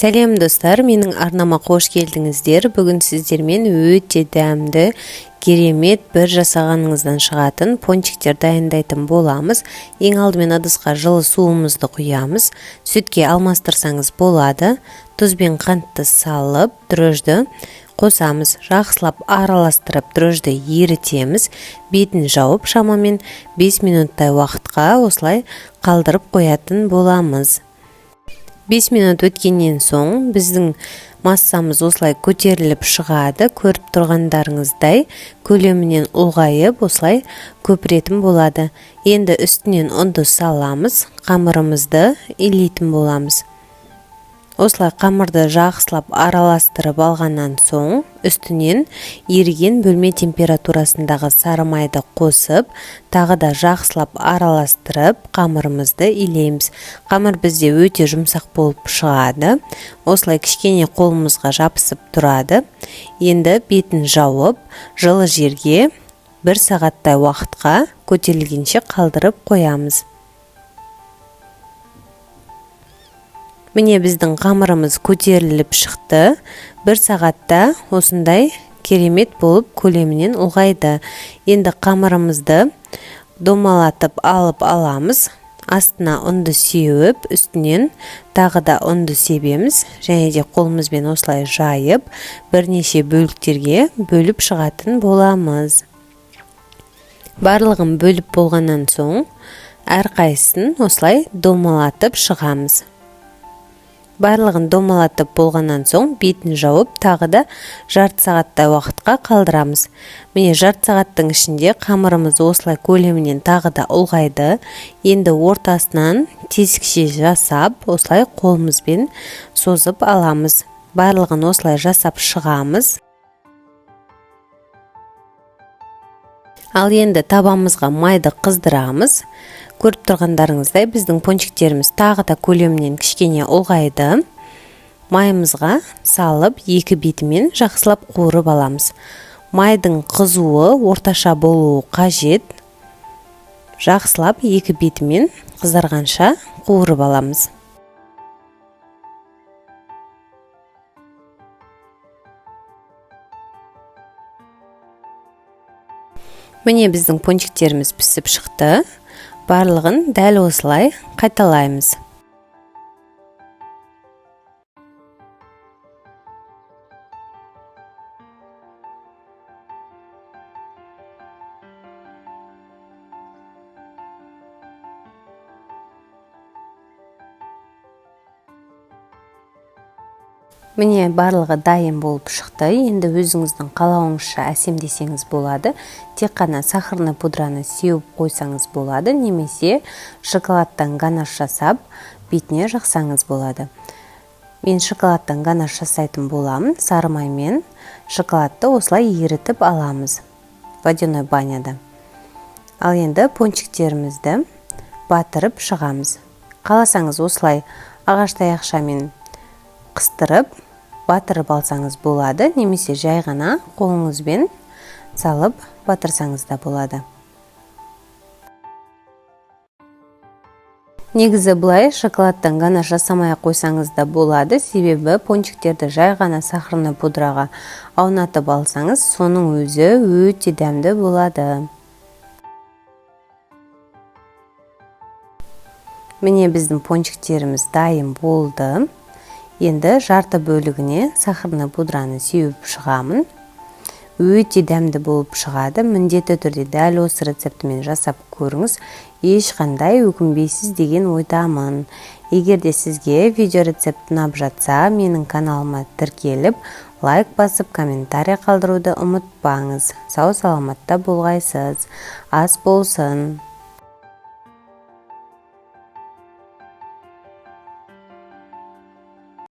Сәлем достар, менің арнама қош келдіңіздер. Бүгін сіздермен өте дәмді, керемет бір жасағаныңыздан шығатын пончиктер дайындайтын боламыз. Ең алдымен ыдысқа жылы суымызды құямыз. Сүтке алмастырсаңыз болады. Тұз бен қантты салып, дрожжды қосамыз. Жақсылап араластырып, дрожжды ерітеміз. Бетін жауып, шамамен 5 минуттай уақытқа осылай қалдырып қоятын боламыз. 5 минут өткеннен соң біздің массамыз осылай көтеріліп шығады. Көріп тұрғандарыңыздай көлемінен ұлғайып осылай көпіретін болады. Енді үстінен ұнды саламыз, қамырымызды илейтін боламыз. Осылай қамырды жақсылап араластырып алғаннан соң үстінен еріген бөлме температурасындағы сары майды қосып, тағы да жақсылап араластырып қамырымызды илейміз. Қамыр бізде өте жұмсақ болып шығады. Осылай кішкене қолымызға жабысып тұрады. Енді бетін жауып, жылы жерге 1 сағаттай уақытқа көтерілгенше қалдырып қоямыз. Міне біздің қамырымыз көтеріліп шықты. 1 сағатта осындай керемет болып көлемінен ұлғайды. Енді қамырымызды домалатып алып аламыз. Астына ұнды сеуіп, үстінен тағы да ұнды себеміз. Және де қолымызбен осылай жайып, бірнеше бөліктерге бөліп шығатын боламыз. Барлығын бөліп болғаннан соң, әрқайсысын осылай домалатып шығамыз. Барлығын домалатып болғаннан соң бетін жауып, тағы да жарты сағаттай уақытқа қалдырамыз. Міне жарты сағаттың ішінде қамырымыз осылай көлемінен тағы да ұлғайды. Енді ортасынан тесікше жасап, осылай қолымызбен созып аламыз. Барлығын осылай жасап шығамыз. Ал енді табамызға майды қыздырамыз. Көріп тұрғандарыңыздай біздің пончиктеріміз тағы да көлемінен кішкене ұлғайды. Майымызға салып, екі бетімен жақсылап қуырып аламыз. Майдың қызуы орташа болуы қажет. Жақсылап екі бетімен қызарғанша қуырып аламыз. Міне біздің пончиктеріміз пісіп шықты. Барлығын дәл осылай қайталаймыз. Міне барлығы дайын болып шықты. Енді өзіңіздің қалауыңызша әсемдесеңіз болады. Тек қана сахарный пудраны сеуіп қойсаңыз болады, немесе шоколадтан ганаш жасап, бетіне жақсаңыз болады. Мен шоколадтан ганаш жасайтын боламын. Сары маймен шоколадты осылай ерітіп аламыз водяной баняда. Ал енді пончиктерімізді батырып шығамыз. Қаласаңыз осылай ағаш таяқшамен қыстырып, батырып алсаңыз болады, немесе жай ғана қолыңызбен салып батырсаңыз да болады. Негізі бұлай шоколадтан ганаш жасамай қойсаңыз да болады, себебі пончиктерді жай ғана сахарный пудраға аунатып алсаңыз, соның өзі өте дәмді болады. Міне біздің пончиктеріміз дайын болды. Енді жарты бөлігіне сахарный пудраны сеуіп шығамын. Өте дәмді болып шығады. Міндетті түрде дәл осы рецептімен жасап көріңіз. Ешқандай өкінбейсіз деген ойдамын. Егер де сізге видео рецепт ұнап жатса, менің каналыма тіркеліп, лайк басып, комментарий қалдыруды ұмытпаңыз. Сау саламатта болғайсыз. Ас болсын.